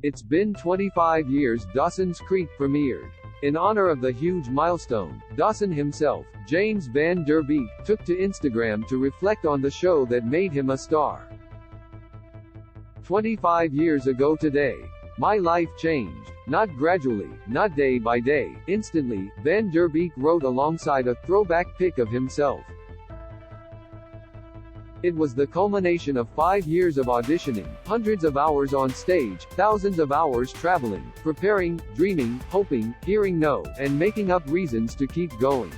It's been 25 years Dawson's Creek premiered. In honor of the huge milestone, Dawson himself, James Van Der Beek, took to Instagram to reflect on the show that made him a star. 25 years ago today, my life changed. Not gradually, not day by day, instantly, Van Der Beek wrote alongside a throwback pic of himself. It was the culmination of 5 years of auditioning, hundreds of hours on stage, thousands of hours traveling, preparing, dreaming, hoping, hearing no, and making up reasons to keep going.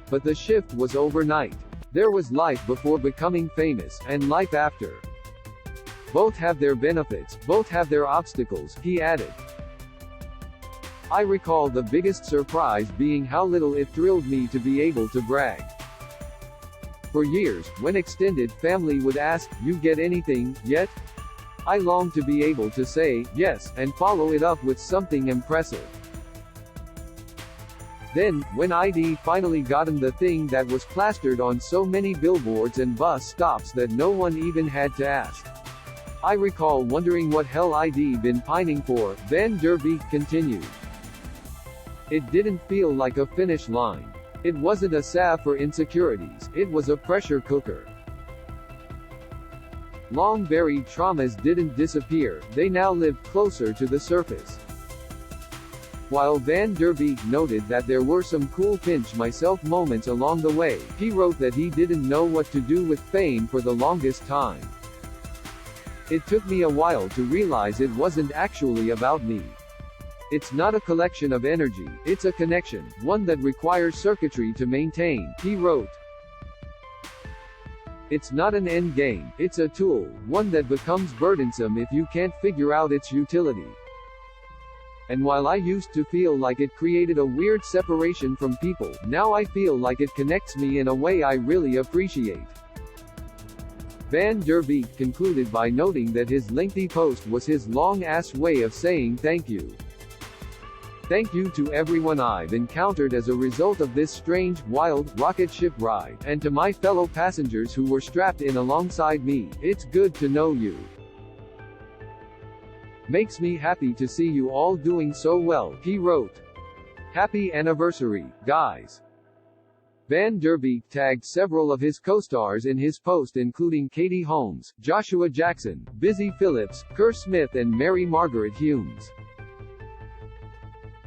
But the shift was overnight. There was life before becoming famous, and life after. Both have their benefits, both have their obstacles, he added. I recall the biggest surprise being how little it thrilled me to be able to brag. For years, when extended family would ask, "You get anything, yet?" I longed to be able to say, yes, and follow it up with something impressive. Then, when I'd finally gotten the thing that was plastered on so many billboards and bus stops that no one even had to ask, I recall wondering what hell I'd been pining for, Van Der Beek continued. It didn't feel like a finish line. It wasn't a salve for insecurities, it was a pressure cooker. Long-buried traumas didn't disappear, they now lived closer to the surface. While Van Der Beek noted that there were some cool pinch myself moments along the way, he wrote that he didn't know what to do with fame for the longest time. It took me a while to realize it wasn't actually about me. It's not a collection of energy, it's a connection, one that requires circuitry to maintain, he wrote. It's not an end game, it's a tool, one that becomes burdensome if you can't figure out its utility. And while I used to feel like it created a weird separation from people, now I feel like it connects me in a way I really appreciate. Van Der Beek concluded by noting that his lengthy post was his long-ass way of saying thank you. Thank you to everyone I've encountered as a result of this strange, wild, rocket ship ride, and to my fellow passengers who were strapped in alongside me, it's good to know you. Makes me happy to see you all doing so well, he wrote. Happy anniversary, guys. Van Der Beek tagged several of his co-stars in his post including Katie Holmes, Joshua Jackson, Busy Phillips, Kerr Smith and Mary Margaret Humes.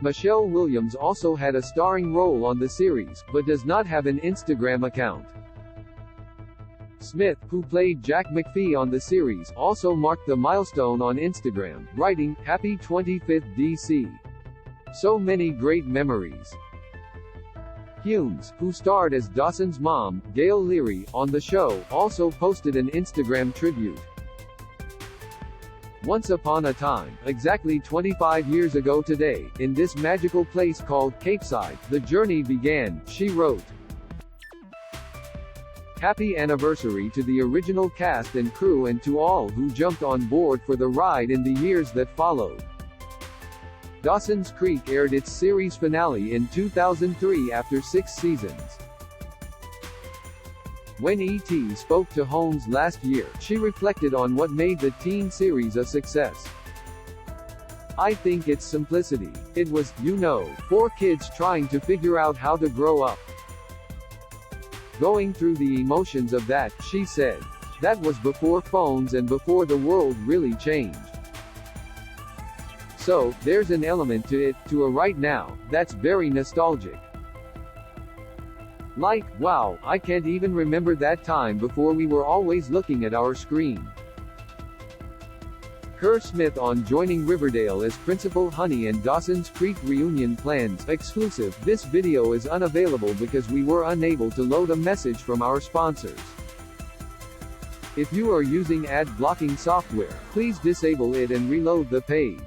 Michelle Williams also had a starring role on the series, but does not have an Instagram account. Smith, who played Jack McPhee on the series, also marked the milestone on Instagram, writing, "Happy 25th DC. So many great memories." Humes, who starred as Dawson's mom, Gail Leary, on the show, also posted an Instagram tribute. Once upon a time, exactly 25 years ago today, in this magical place called Capeside, the journey began, she wrote. Happy anniversary to the original cast and crew and to all who jumped on board for the ride in the years that followed. Dawson's Creek aired its series finale in 2003 after 6 seasons. When E.T. spoke to Holmes last year, she reflected on what made the teen series a success. I think it's simplicity. It was, 4 kids trying to figure out how to grow up. Going through the emotions of that, she said. That was before phones and before the world really changed. So, there's an element to it, to a right now, that's very nostalgic. Like, wow, I can't even remember that time before we were always looking at our screen. Kerr Smith on joining Riverdale as Principal Honey and Dawson's Creek reunion plans, exclusive. This video is unavailable because we were unable to load a message from our sponsors. If you are using ad blocking software, please disable it and reload the page.